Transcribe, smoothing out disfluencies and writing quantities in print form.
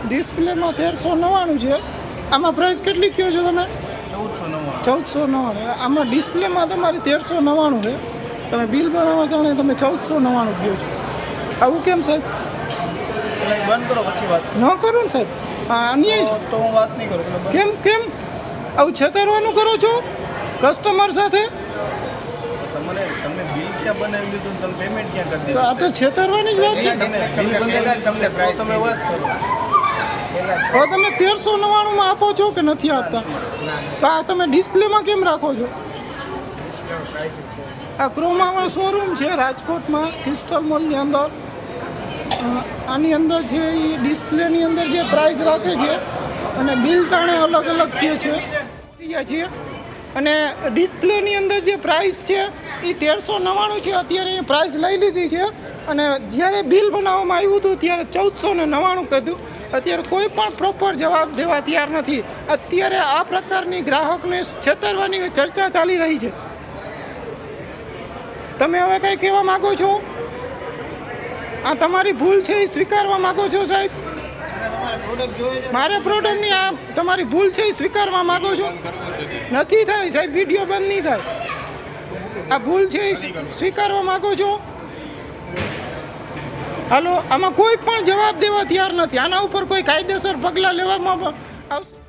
ડિસ્પ્લેમાં 1399 છે. આમાં પ્રાઇસ કેટલી કહો છો તમે? 1499. આમાં ડિસ્પ્લેમાં તમારી 1399 છે. તમે બિલ બનાવવા કારણે તમે 1499 કહો છો. આવું કેમ સાહેબ? બંધ કરો પછી વાત ન કરું ને સાહેબ, હા અન્યાય છે. તો હું વાત નહીં કરું. કેમ કેમ આવું છેતરવાનું કરો છો કસ્ટમર સાથે? તમે બિલ ક્યાં બનાવી લીધું, તમે પેમેન્ટ ક્યાં કરી તો આ તો છેતરવાની જ વાત છે. તમે બિલ બનાવી તમને તમે વાત કરો. હવે તમે 1399 આપો છો કે નથી આપતા? તો આ તમે ડિસ્પ્લેમાં કેમ રાખો છો? આ ક્રોમામાં શોરૂમ છે રાજકોટમાં ક્રિસ્ટલ મોલની અંદર. આની અંદર છે એ ડિસ્પ્લેની અંદર જે પ્રાઇસ રાખે છે અને બિલ ટાણે અલગ અલગ કહે છે અને ડિસ્પ્લેની અંદર જે પ્રાઇસ છે એ 1399 છે. અત્યારે એ પ્રાઇસ લઈ લીધી છે અને જ્યારે બિલ બનાવવામાં આવ્યું હતું ત્યારે 1499 કીધું. અત્યારે કોઈ પણ પ્રોપર જવાબ દેવા તૈયાર નથી. અત્યારે આ પ્રકારની ગ્રાહકને છેતરવાની ચર્ચા ચાલી રહી છે. તમે હવે કંઈ કહેવા માગો છો? આ તમારી ભૂલ છે એ સ્વીકારવા માગો છો સાહેબ? મારે પ્રોડક્ટની આ તમારી ભૂલ છે એ સ્વીકારવા માગો છો? નથી થાય સાહેબ, વિડીયો બંધ નહીં થાય. આ ભૂલ છે એ સ્વીકારવા માગો છો? હાલો, આમાં કોઈ પણ જવાબ દેવા તૈયાર નથી. આના ઉપર કોઈ કાયદેસર પગલાં લેવામાં આવશે?